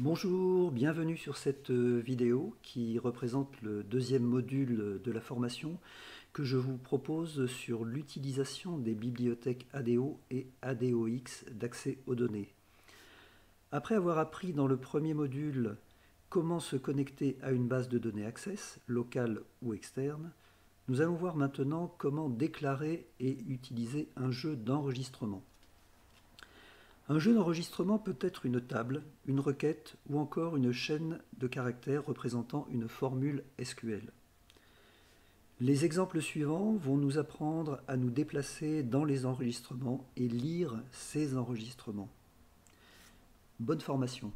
Bonjour, bienvenue sur cette vidéo qui représente le deuxième module de la formation que je vous propose sur l'utilisation des bibliothèques ADO et ADOX d'accès aux données. Après avoir appris dans le premier module comment se connecter à une base de données Access, locale ou externe, nous allons voir maintenant comment déclarer et utiliser un jeu d'enregistrement. Un jeu d'enregistrement peut être une table, une requête ou encore une chaîne de caractères représentant une formule SQL. Les exemples suivants vont nous apprendre à nous déplacer dans les enregistrements et lire ces enregistrements. Bonne formation.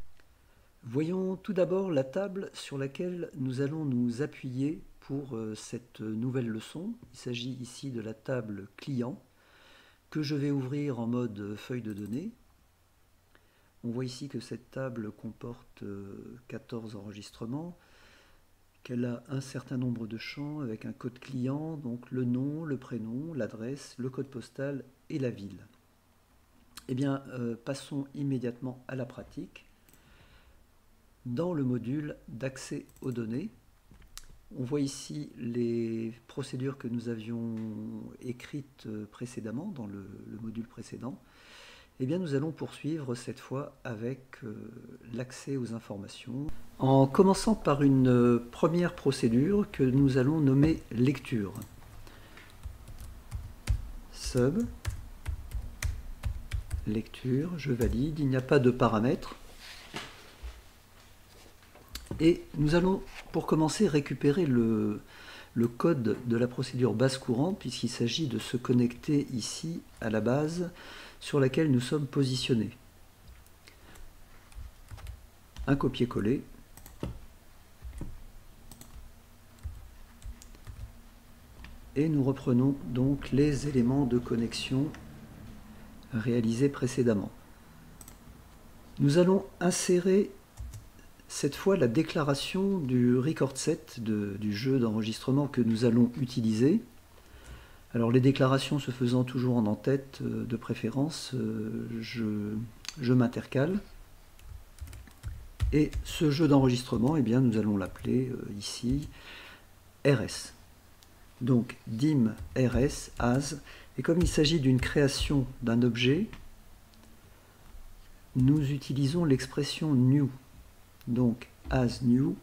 Voyons tout d'abord la table sur laquelle nous allons nous appuyer pour cette nouvelle leçon. Il s'agit ici de la table client que je vais ouvrir en mode feuille de données. On voit ici que cette table comporte 14 enregistrements, qu'elle a un certain nombre de champs avec un code client, donc le nom, le prénom, l'adresse, le code postal et la ville. Eh bien, passons immédiatement à la pratique. Dans le module d'accès aux données, on voit ici les procédures que nous avions écrites précédemment, dans le module précédent. Eh bien, nous allons poursuivre cette fois avec l'accès aux informations, en commençant par une première procédure que nous allons nommer lecture. Sub, lecture, je valide, il n'y a pas de paramètres. Et nous allons, pour commencer, récupérer le code de la procédure base courante, puisqu'il s'agit de se connecter ici à la base sur laquelle nous sommes positionnés. Un copier-coller. Et nous reprenons donc les éléments de connexion réalisés précédemment. Nous allons insérer cette fois la déclaration du record set du jeu d'enregistrement que nous allons utiliser. Alors les déclarations se faisant toujours en en-tête de préférence, je m'intercale. Et ce jeu d'enregistrement, eh bien, nous allons l'appeler ici RS. Donc dim RS as, et comme il s'agit d'une création d'un objet, nous utilisons l'expression new. Donc as new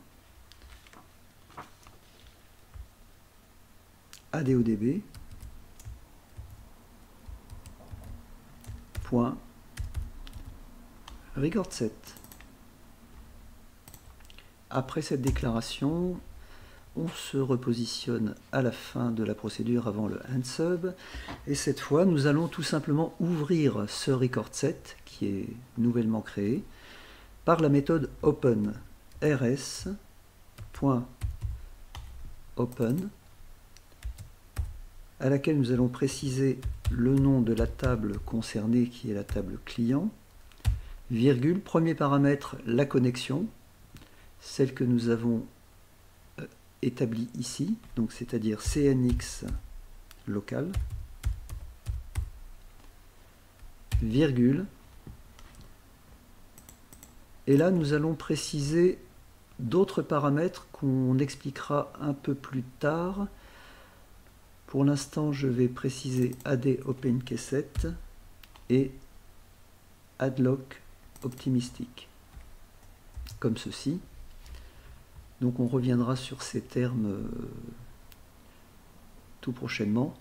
ADODB point record set. Après cette déclaration, on se repositionne à la fin de la procédure avant le end-sub, et cette fois nous allons tout simplement ouvrir ce record set qui est nouvellement créé par la méthode open, rs.open, à laquelle nous allons préciser le nom de la table concernée qui est la table client, virgule, premier paramètre, la connexion, celle que nous avons établie ici, donc c'est-à-dire CNX local, virgule, et là nous allons préciser d'autres paramètres qu'on expliquera un peu plus tard. Pour l'instant, je vais préciser AD OpenKset et AdLock Optimistic, comme ceci. Donc on reviendra sur ces termes tout prochainement.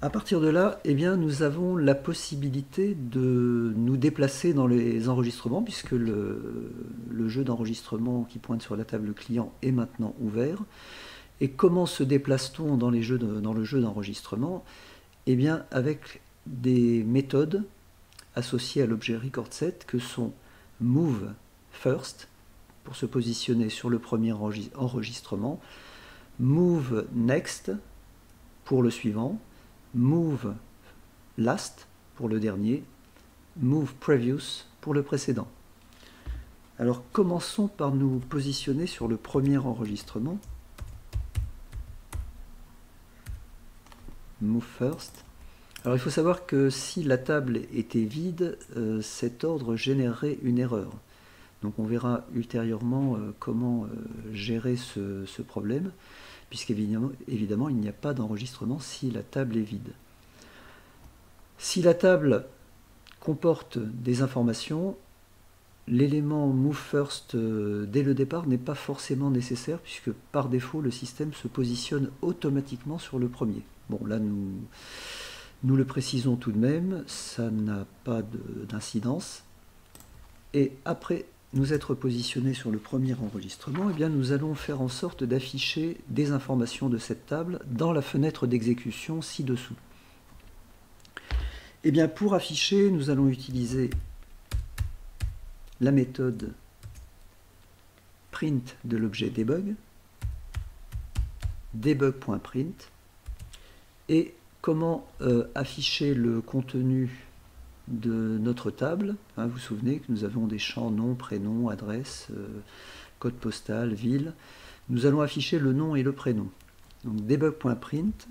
À partir de là, eh bien, nous avons la possibilité de nous déplacer dans les enregistrements, puisque le jeu d'enregistrement qui pointe sur la table client est maintenant ouvert. Et comment se déplace-t-on dans le jeu d'enregistrement? Eh bien, avec des méthodes associées à l'objet record set que sont move first, pour se positionner sur le premier enregistrement, move next pour le suivant, move last pour le dernier, move previous pour le précédent. Alors commençons par nous positionner sur le premier enregistrement. Move first. Alors il faut savoir que si la table était vide, cet ordre générerait une erreur. Donc on verra ultérieurement comment gérer ce problème, puisqu'évidemment il n'y a pas d'enregistrement si la table est vide. Si la table comporte des informations, l'élément move first dès le départ n'est pas forcément nécessaire, puisque par défaut le système se positionne automatiquement sur le premier. Bon, là nous le précisons tout de même, ça n'a pas d'incidence. Et après nous être positionnés sur le premier enregistrement, eh bien, nous allons faire en sorte d'afficher des informations de cette table dans la fenêtre d'exécution ci-dessous. Eh bien, pour afficher, nous allons utiliser la méthode print de l'objet debug, debug.print, et comment afficher le contenu de notre table. Vous vous souvenez que nous avons des champs nom, prénom, adresse, code postal, ville. Nous allons afficher le nom et le prénom. Donc debug.print,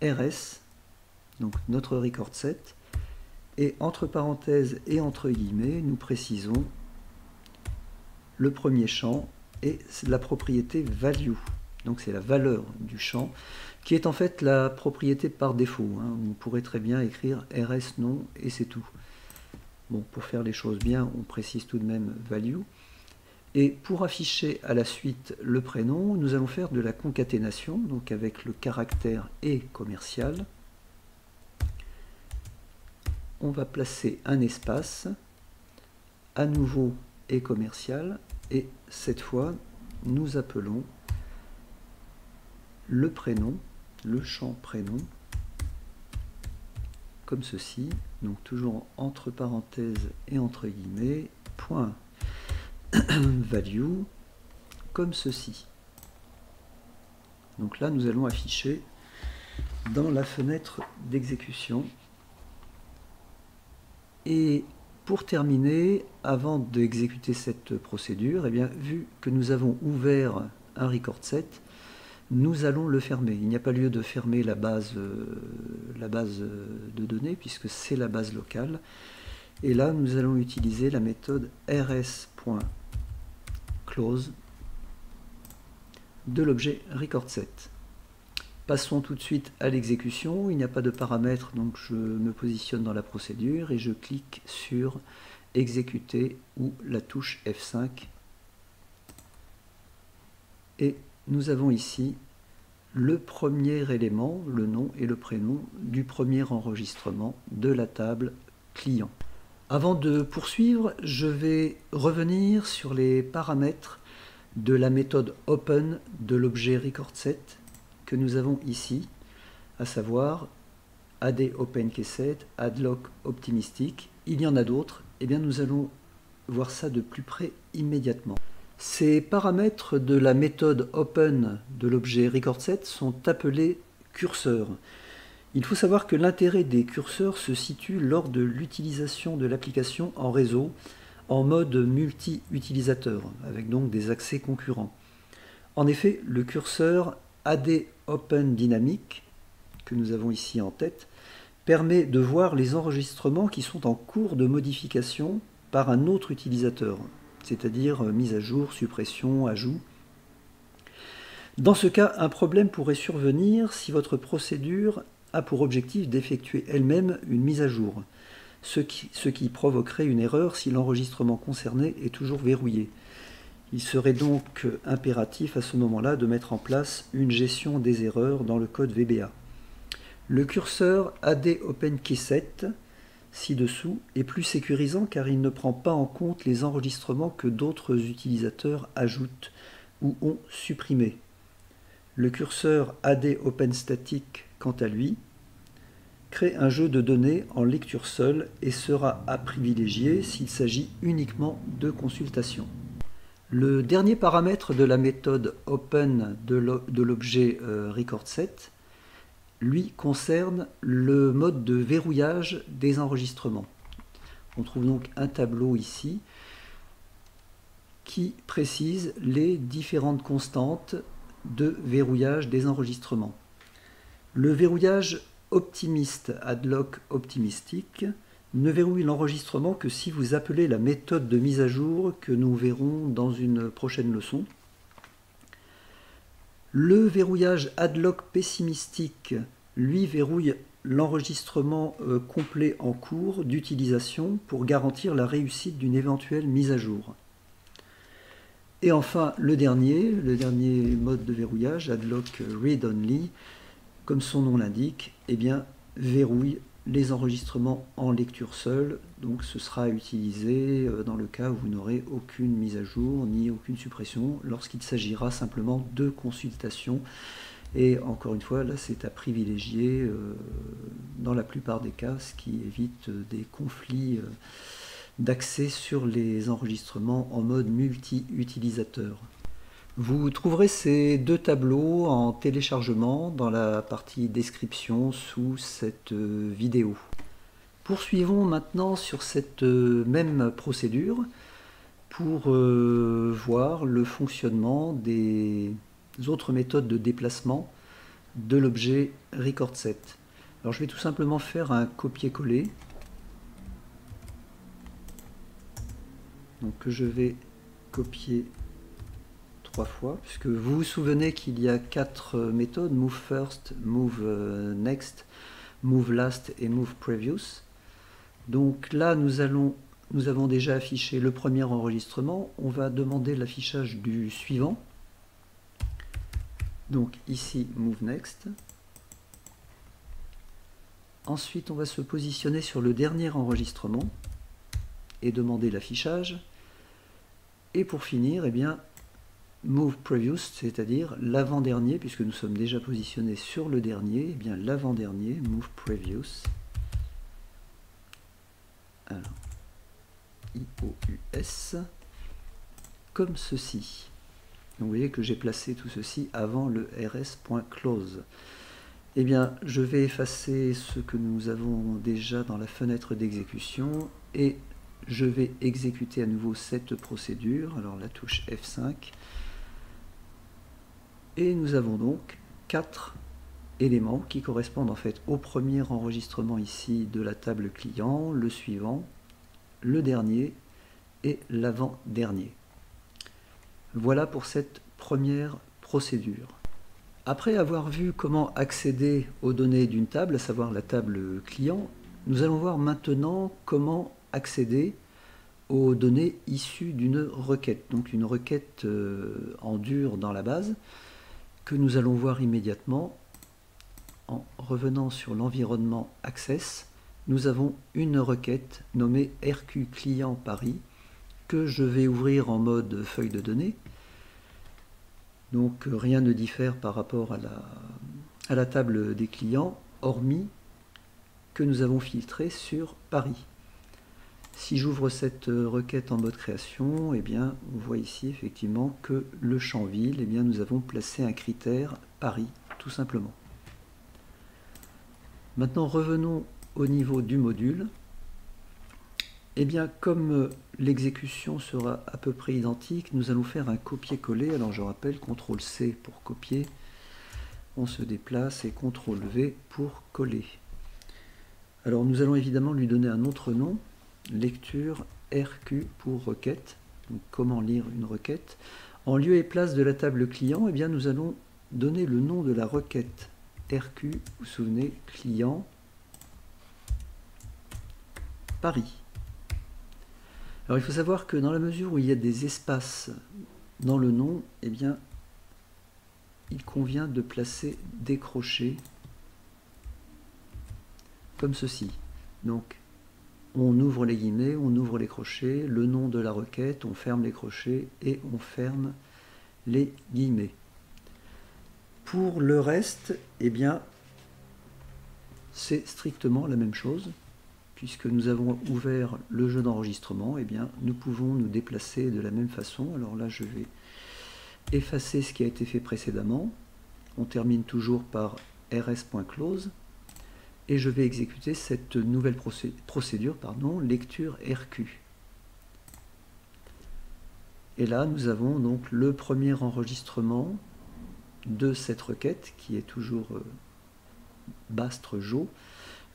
rs, donc notre record set, et entre parenthèses et entre guillemets, nous précisons le premier champ et la propriété value. Donc c'est la valeur du champ, qui est en fait la propriété par défaut. On pourrait très bien écrire rs nom et c'est tout. Bon, pour faire les choses bien, on précise tout de même value. Et pour afficher à la suite le prénom, nous allons faire de la concaténation, donc avec le caractère et commercial. On va placer un espace, à nouveau et commercial, et cette fois, nous appelons le prénom, le champ prénom, comme ceci, donc toujours entre parenthèses et entre guillemets, point value, comme ceci. Donc là, nous allons afficher dans la fenêtre d'exécution. Et pour terminer, avant d'exécuter cette procédure, eh bien, vu que nous avons ouvert un record set, nous allons le fermer. Il n'y a pas lieu de fermer la base de données, puisque c'est la base locale. Et là, nous allons utiliser la méthode rs.close de l'objet record set. Passons tout de suite à l'exécution. Il n'y a pas de paramètres, donc je me positionne dans la procédure et je clique sur exécuter ou la touche F5. Et nous avons ici le premier élément, le nom et le prénom du premier enregistrement de la table client. Avant de poursuivre, je vais revenir sur les paramètres de la méthode open de l'objet recordSet que nous avons ici, à savoir add_open_keyset, add_lock_optimistic. Il y en a d'autres, et bien nous allons voir ça de plus près immédiatement. Ces paramètres de la méthode open de l'objet recordSet sont appelés curseurs. Il faut savoir que l'intérêt des curseurs se situe lors de l'utilisation de l'application en réseau en mode multi-utilisateur, avec donc des accès concurrents. En effet, le curseur add_open_dynamic, que nous avons ici en tête, permet de voir les enregistrements qui sont en cours de modification par un autre utilisateur, c'est-à-dire mise à jour, suppression, ajout. Dans ce cas, un problème pourrait survenir si votre procédure a pour objectif d'effectuer elle-même une mise à jour, ce qui provoquerait une erreur si l'enregistrement concerné est toujours verrouillé. Il serait donc impératif à ce moment-là de mettre en place une gestion des erreurs dans le code VBA. Le curseur add_open_keyset ci-dessous est plus sécurisant car il ne prend pas en compte les enregistrements que d'autres utilisateurs ajoutent ou ont supprimés. Le curseur add_open_static, quant à lui, crée un jeu de données en lecture seule et sera à privilégier s'il s'agit uniquement de consultation. Le dernier paramètre de la méthode open de l'objet recordSet, lui, concerne le mode de verrouillage des enregistrements. On trouve donc un tableau ici qui précise les différentes constantes de verrouillage des enregistrements. Le verrouillage optimiste add_lock optimistic ne verrouille l'enregistrement que si vous appelez la méthode de mise à jour que nous verrons dans une prochaine leçon. Le verrouillage Adlock pessimistique, lui, verrouille l'enregistrement complet en cours d'utilisation pour garantir la réussite d'une éventuelle mise à jour. Et enfin, le dernier mode de verrouillage, Adlock Read Only, comme son nom l'indique, eh bien, verrouille les enregistrements en lecture seule. Donc ce sera utilisé dans le cas où vous n'aurez aucune mise à jour ni aucune suppression, lorsqu'il s'agira simplement de consultation. Et encore une fois, là c'est à privilégier dans la plupart des cas, ce qui évite des conflits d'accès sur les enregistrements en mode multi-utilisateur. Vous trouverez ces deux tableaux en téléchargement dans la partie description sous cette vidéo. Poursuivons maintenant sur cette même procédure pour voir le fonctionnement des autres méthodes de déplacement de l'objet RecordSet. Alors je vais tout simplement faire un copier-coller. Donc je vais copier 3 fois, puisque vous vous souvenez qu'il y a 4 méthodes, Move First, Move Next, Move Last et Move Previous. Donc là, nous avons déjà affiché le premier enregistrement. On va demander l'affichage du suivant. Donc ici, Move Next. Ensuite, on va se positionner sur le dernier enregistrement et demander l'affichage. Et pour finir, eh bien, Move Previous, c'est-à-dire l'avant-dernier, puisque nous sommes déjà positionnés sur le dernier, eh bien l'avant-dernier, Move Previous. Alors, IOUS, comme ceci. Donc, vous voyez que j'ai placé tout ceci avant le rs.close. Eh bien, je vais effacer ce que nous avons déjà dans la fenêtre d'exécution et je vais exécuter à nouveau cette procédure. Alors la touche F5. Et nous avons donc 4 éléments qui correspondent en fait au premier enregistrement ici de la table client, le suivant, le dernier et l'avant-dernier. Voilà pour cette première procédure. Après avoir vu comment accéder aux données d'une table, à savoir la table client, nous allons voir maintenant comment accéder aux données issues d'une requête. Donc une requête en dur dans la base, que nous allons voir immédiatement en revenant sur l'environnement Access. Nous avons une requête nommée RQ Client Paris que je vais ouvrir en mode feuille de données. Donc rien ne diffère par rapport à la table des clients, hormis que nous avons filtré sur Paris. Si j'ouvre cette requête en mode création, eh bien, on voit ici effectivement que le champ ville, eh bien, nous avons placé un critère Paris, tout simplement. Maintenant, revenons au niveau du module. Eh bien, comme l'exécution sera à peu près identique, nous allons faire un copier-coller. Alors, je rappelle, CTRL-C pour copier, on se déplace, et CTRL-V pour coller. Alors, nous allons évidemment lui donner un autre nom. Lecture RQ pour requête, donc comment lire une requête. En lieu et place de la table client, eh bien, nous allons donner le nom de la requête RQ, vous vous souvenez, client Paris. Alors il faut savoir que dans la mesure où il y a des espaces dans le nom, eh bien, il convient de placer des crochets comme ceci. Donc on ouvre les guillemets, on ouvre les crochets, le nom de la requête, on ferme les crochets et on ferme les guillemets. Pour le reste, eh bien, c'est strictement la même chose. Puisque nous avons ouvert le jeu d'enregistrement, eh bien, nous pouvons nous déplacer de la même façon. Alors là, je vais effacer ce qui a été fait précédemment. On termine toujours par rs.close. Et je vais exécuter cette nouvelle procédure, lecture RQ. Et là, nous avons donc le premier enregistrement de cette requête, qui est toujours Bastre-Jo.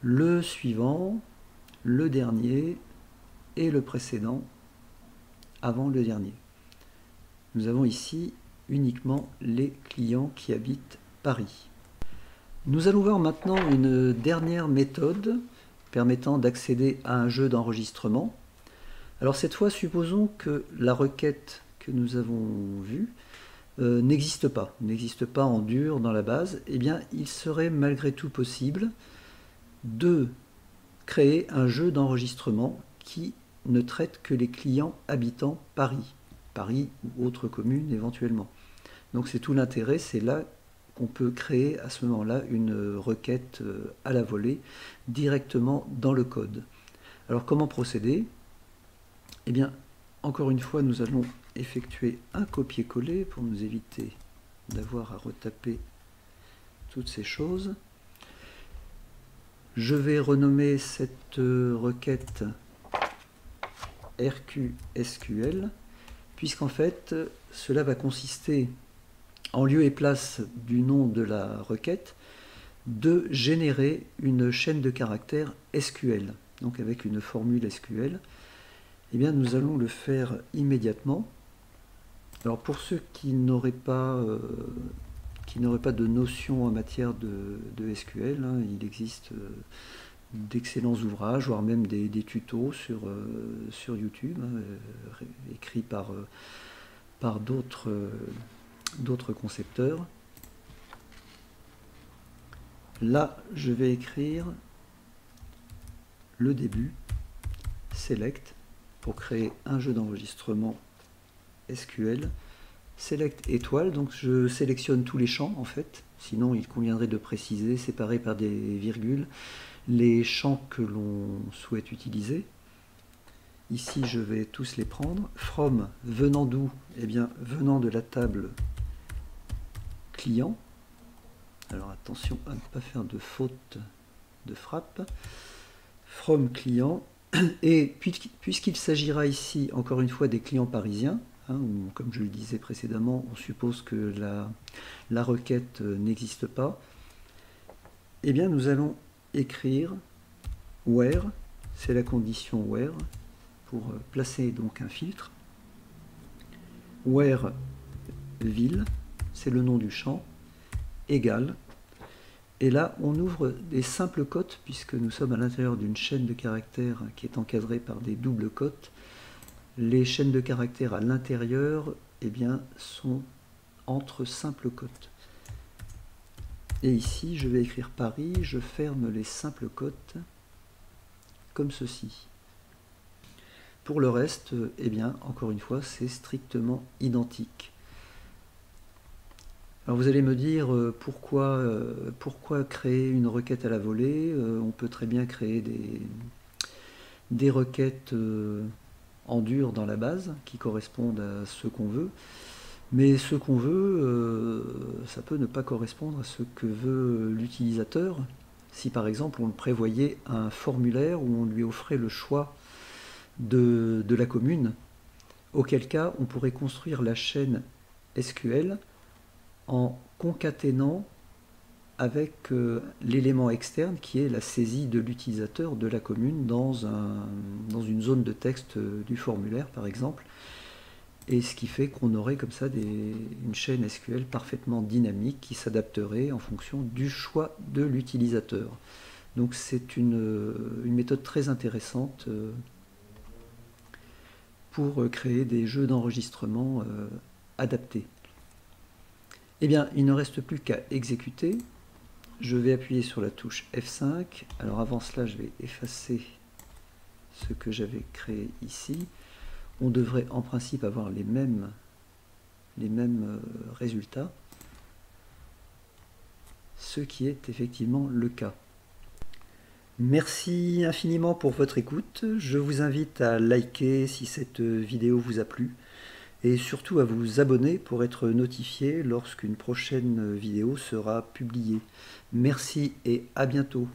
Le suivant, le dernier et le précédent avant le dernier. Nous avons ici uniquement les clients qui habitent Paris. Nous allons voir maintenant une dernière méthode permettant d'accéder à un jeu d'enregistrement. Alors cette fois, supposons que la requête que nous avons vue n'existe pas en dur dans la base. Eh bien, il serait malgré tout possible de créer un jeu d'enregistrement qui ne traite que les clients habitant Paris ou autres communes éventuellement. Donc c'est tout l'intérêt, c'est là qu'on peut créer à ce moment-là une requête à la volée directement dans le code. Alors comment procéder? Eh bien, encore une fois, nous allons effectuer un copier-coller pour nous éviter d'avoir à retaper toutes ces choses. Je vais renommer cette requête RQSQL, puisqu'en fait, cela va consister, en lieu et place du nom de la requête, de générer une chaîne de caractères SQL, donc avec une formule SQL. Eh bien, nous allons le faire immédiatement. Alors, pour ceux qui n'auraient pas de notion en matière de SQL, hein, il existe d'excellents ouvrages, voire même des tutos sur YouTube, hein, écrits par d'autres concepteurs. Là, je vais écrire le début, select, pour créer un jeu d'enregistrement SQL. Select étoile, donc je sélectionne tous les champs en fait, sinon il conviendrait de préciser, séparer par des virgules, les champs que l'on souhaite utiliser. Ici, je vais tous les prendre. From, venant d'où? Eh bien, venant de la table client. Alors, attention à ne pas faire de faute de frappe. From client. Et puisqu'il s'agira ici, encore une fois, des clients parisiens, hein, où, comme je le disais précédemment, on suppose que la requête n'existe pas, eh bien, nous allons écrire where, c'est la condition where, pour placer donc un filtre. Where ville, c'est le nom du champ, égal. Et là, on ouvre des simples cotes, puisque nous sommes à l'intérieur d'une chaîne de caractères qui est encadrée par des doubles cotes. Les chaînes de caractères à l'intérieur, eh bien, sont entre simples cotes. Et ici, je vais écrire Paris, je ferme les simples cotes, comme ceci. Pour le reste, eh bien, encore une fois, c'est strictement identique. Alors vous allez me dire pourquoi créer une requête à la volée? On peut très bien créer des requêtes en dur dans la base qui correspondent à ce qu'on veut. Mais ce qu'on veut, ça peut ne pas correspondre à ce que veut l'utilisateur. Si par exemple on prévoyait un formulaire où on lui offrait le choix de la commune, auquel cas on pourrait construire la chaîne SQL en concaténant avec l'élément externe qui est la saisie de l'utilisateur de la commune dans une zone de texte du formulaire par exemple, et ce qui fait qu'on aurait comme ça une chaîne SQL parfaitement dynamique qui s'adapterait en fonction du choix de l'utilisateur. Donc c'est une méthode très intéressante pour créer des jeux d'enregistrement adaptés. Eh bien, il ne reste plus qu'à exécuter. Je vais appuyer sur la touche F5. Alors avant cela, je vais effacer ce que j'avais créé ici. On devrait en principe avoir les mêmes résultats, ce qui est effectivement le cas. Merci infiniment pour votre écoute. Je vous invite à liker si cette vidéo vous a plu et surtout à vous abonner pour être notifié lorsqu'une prochaine vidéo sera publiée. Merci et à bientôt.